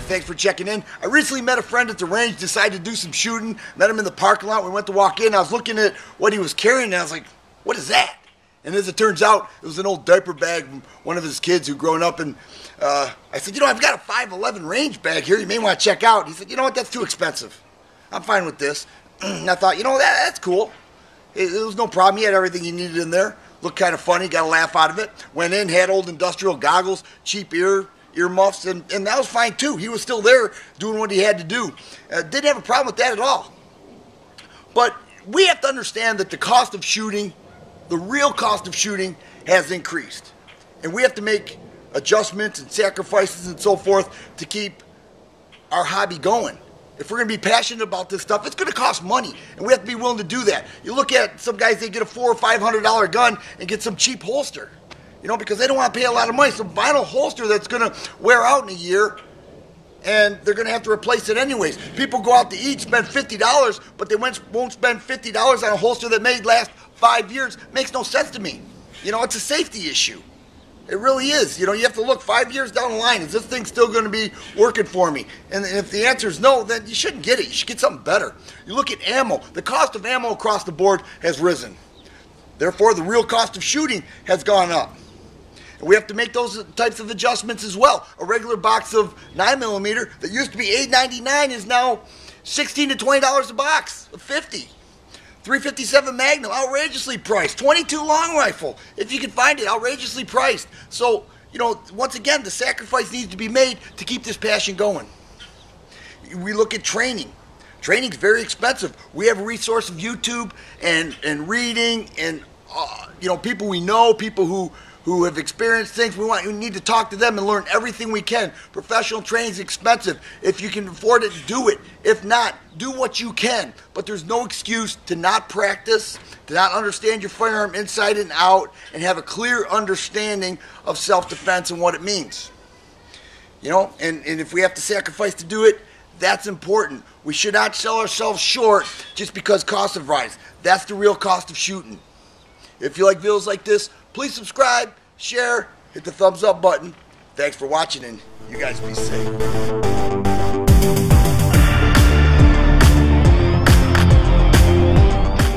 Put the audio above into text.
thanks for checking in. I recently met a friend at the range, decided to do some shooting, met him in the parking lot. We went to walk in. I was looking at what he was carrying, and I was like, what is that? And as it turns out, it was an old diaper bag from one of his kids who'd grown up. And I said, I've got a 511 range bag here you may want to check out. He said, you know what, that's too expensive. I'm fine with this. And I thought, that's cool. It was no problem. He had everything he needed in there. Looked kind of funny, got a laugh out of it. Went in, had old industrial goggles, cheap earmuffs, and that was fine too. He was still there doing what he had to do. Didn't have a problem with that at all. But we have to understand that the cost of shooting, the real cost of shooting, has increased. And we have to make adjustments and sacrifices and so forth to keep our hobby going. If we're going to be passionate about this stuff, it's going to cost money, and we have to be willing to do that. You look at some guys, they get a $400 or $500 gun and get some cheap holster, because they don't want to pay a lot of money. Some vinyl holster that's going to wear out in a year, and they're going to have to replace it anyways. People go out to eat, spend $50, but they won't spend $50 on a holster that may last 5 years. Makes no sense to me. It's a safety issue. It really is. You have to look 5 years down the line. Is this thing still going to be working for me? And if the answer is no, then you shouldn't get it. You should get something better. You look at ammo. The cost of ammo across the board has risen. Therefore, the real cost of shooting has gone up. And we have to make those types of adjustments as well. A regular box of 9mm that used to be $8.99 is now $16 to $20 a box of 50. 357 Magnum, outrageously priced. 22 long rifle, if you can find it, outrageously priced. So, once again, the sacrifice needs to be made to keep this passion going. We look at training. Training's very expensive. We have a resource of YouTube and reading and, people we know, people who have experienced things. We need to talk to them and learn everything we can. Professional training is expensive. If you can afford it, do it. If not, do what you can. But there's no excuse to not practice, to not understand your firearm inside and out, and have a clear understanding of self-defense and what it means. And if we have to sacrifice to do it, that's important. We should not sell ourselves short just because costs have risen. That's the real cost of shooting. If you like videos like this, please subscribe, share, hit the thumbs up button. Thanks for watching, and you guys be safe.